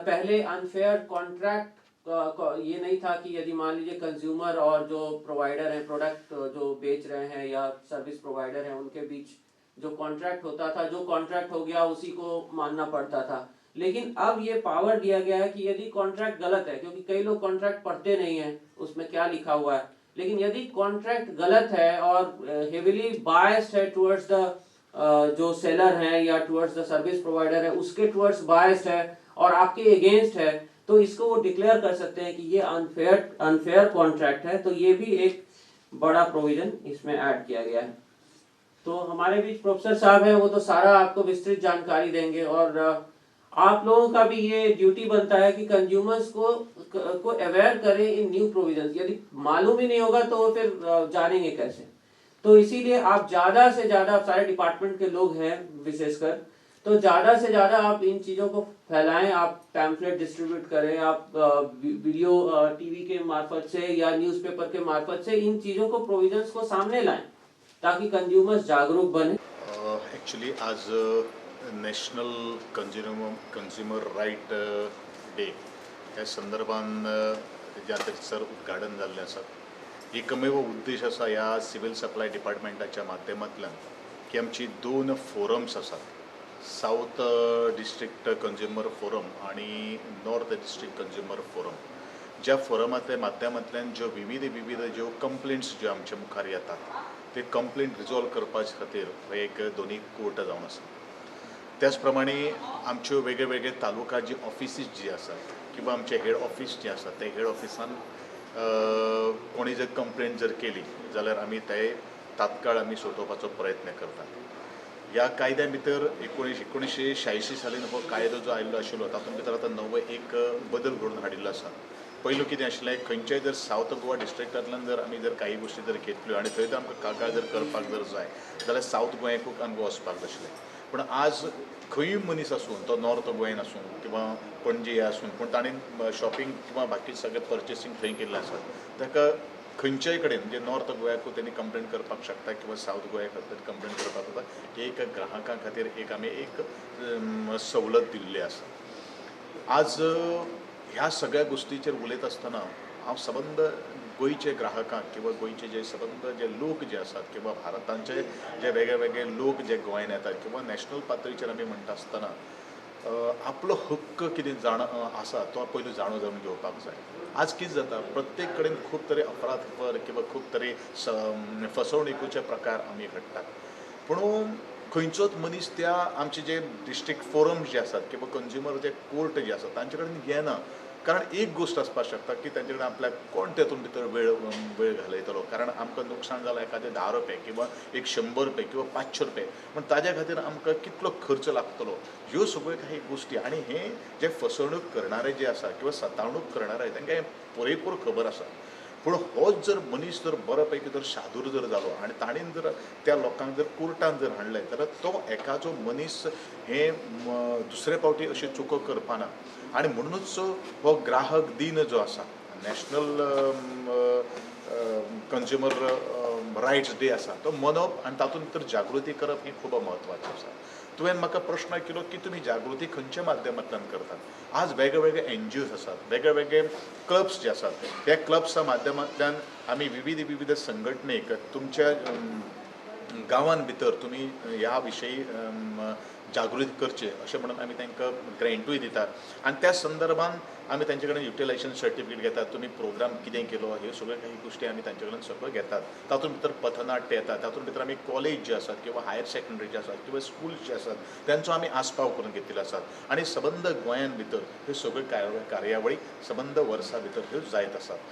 पहले unfair contract ये नहीं था कि यदि मान लीजिए कंज्यूमर और जो प्रोवाइडर हैं, प्रोडक्ट जो बेच रहे हैं या सर्विस प्रोवाइडर हैं, उनके बीच जो कॉन्ट्रैक्ट होता था, जो कॉन्ट्रैक्ट हो गया उसी को मानना पड़ता था। लेकिन अब ये पावर दिया गया है कि यदि कॉन्ट्रैक्ट गलत है, क्योंकि कई लोग कॉन्ट्रैक्ट पढ़ते नहीं है उसमें क्या लिखा हुआ है, लेकिन यदि कॉन्ट्रैक्ट गलत है और हेविली बायस्ड है टुवर्ड्स द जो सेलर है या टुवर्ड्स द सर्विस प्रोवाइडर है, उसके टुवर्ड्स बायस्ड है और आपके अगेंस्ट है, तो इसको वो डिक्लेयर कर सकते हैं कि ये अनफेयर कॉन्ट्रैक्ट है। तो ये भी एक बड़ा प्रोविजन इसमें ऐड किया गया है। तो हमारे बीच प्रोफेसर साहब हैं, वो तो सारा आपको विस्तृत जानकारी देंगे और आप लोगों का भी ये ड्यूटी बनता है कि कंज्यूमर्स को अवेयर करें इन न्यू प्रोविजंस। यदि मालूम ही नहीं होगा तो फिर जानेंगे कैसे। तो इसीलिए आप ज्यादा से ज्यादा, सारे डिपार्टमेंट के लोग हैं विशेषकर, तो ज्यादा से ज्यादा आप इन चीजों को फैलाएं, आप पैम्फलेट डिस्ट्रीब्यूट करें, आप वीडियो टीवी के मार्फत से या न्यूज़पेपर के मार्फत से इन चीजों को, प्रोविजंस को सामने लाएं ताकि कंज्यूमर्स जागरूक बने। एक्चुअली आज नॅशनल कंज्युमर राईट डे ह्या संदर्भान ज्या सर उद्घाटन जाल्लें आसा, एकमेव उद्देश आसा ह्या सिव्हिल सप्लाय डिपार्टमेंटाच्या माध्यमांतल्यान की आमची दोन फोरम्स आसात, साऊथ डिस्ट्रिक्ट कंज्युमर फोरम आणि नॉर्थ डिस्ट्रिक्ट कंज्युमर फोरम, ज्या फोरमांतल्या माध्यमांतल्यान ज्यो विविध ज्यो कंप्लेंट्स ज्यो आमच्या मुखार येतात ते कंप्लेंट रिजॉल्व करपाचे खातीर एक दोन्ही कोर्ट जावन आसा। त्याच प्रमाणे आमच्यो वेगळे तालुका जी ऑफिसीस जी आसात किंवा आमचे हेड ऑफिस जे आसा ते हेड ऑफिसान कोणी जर कंप्लेंट जर केली जाल्यार आमी ते तात्काळ आमी सोडोवपाचो प्रयत्न करतात। ह्या कायद्या भितर 1986 सालीन हो कायदो जो आयिल्लो आशिल्लो तातूंत भितर आतां नवो एक बदल घडून हाडिल्लो आसा। पयलू कितें आशिल्लें, खंयच्याय जर साऊथ गोवा डिस्ट्रिक्टांतल्यान जर आमी जर काही गोष्टी जर घेतल्यो आनी थंय जर आमकां कागाळ जर करपाक जर जाय जाल्यार साऊथ गोंयाकूच आमकां वचपाक जाय। पूण आज खंयूय मनीस आसूं, तो नॉर्थ गोंयान आसूं किंवा पणजे आसूं, पूण ताणें शॉपिंग किंवा बाकी सगळें पर्चेसींग थंय केल्लें आसा, ताका खंयच्याय कडेन म्हणजे नॉर्थ गोंयाकूच तेणी कंप्लेंट करपाक शकता किंवा साऊथ गोंया खातीर कंप्लेंट करपाक जाता। एक ग्राहकां खातीर एक आमी एक सवलत दिल्ली आसा। आज ह्या सगळ्या गोष्टीचेर उलयत आसतना हांव सबंद गोंयचे ग्राहकांक किंवा गोंयचे जे सबंद जे लोक जे आसात किंवा भारतांचे जे वेगळे लोक जे गोंयान येतात किंवा नॅशनल पातळीचेर आमी म्हणटा आसतना आपलो हक्क कितें आसा तो पयलीं जाणून घेवपाक जाय। आज कितें जाता, प्रत्येक कडेन खूब तरे अपराध किंवा खूब तरे फसवणुकीचे प्रकार आमी घडटात, पूण खंयचोच मनीस त्या आमचे जे डिस्ट्रिक्ट फोरम जे आसात किंवा कंज्युमर जे कोर्ट जे आसात तांचे कडेन घेना। कारण एक गोष्ट आसपाक शकता की तांचे कडेन आपल्याक कोण तेतून भितर वेळ घालयतलो, कारण आमकां नुकसाण जालां एखादें 10 रुपये किंवा एक 100 रुपये किंवा 500 रुपये, पण ताज्या खातीर आमकां कितलो खर्च लागतलो, ह्यो सगळ्यो काही गोष्टी। आणि हे जे फसवणूक करणारे जे आसा किंवा सतावणूक करणारे तांकां हें पुरेपूर खबर आसा। पूण होच जर मनीस जर बरो पैकी जर शादूर जर जालो आनी ताणें जर त्या लोकांक जर कोर्टान जर हाडलें जाल्यार तो एकाचो मनीस हे दुसरे फावटी अशी चुको करपाना। आणि म्हणूनच हो ग्राहक दिन जो आसा, नॅशनल कंज्युमर रायट्स डे आसा, तो मनोवप आनी तातूंत भितर जागृती करप हें खूब म्हत्वाचें आसा। तुवें म्हाका प्रश्न केलो की तुमी जागृती खंयच्या माध्यमांतल्यान करतात। आज वेगळे NGOs आसात, वेगळे क्लब्स जे आसात, त्या क्लब्सा माध्यमांतल्यान आमी विविध संघटनेक तुमच्या गांवांत भितर तुमी ह्या विशयी जागृत करचे अशें म्हणून आमी तांकां ग्रँटूय दितात आनी त्या संदर्भान आमी तांचे कडेन युटिलायझेशन सर्टिफिकेट घेतात, तुमी प्रोग्राम कितें केलो ह्यो सगळ्यो काही गोश्टी आमी तांचे कडेन सगळ्यो घेतात। तातूंत भितर पथनाट्य येतात, तातूंत भितर आमी कॉलेज जे आसात किंवा हायर सेकंडरी जे आसात किंवा स्कूल्स जे आसात तांचो आमी आस्पाव करून घेतिल्लो आसात। आनी सबंद गोंयान भितर ह्यो सगळ्यो कार्यावळी सबंद वर्सा भितर ह्यो जायत आसात।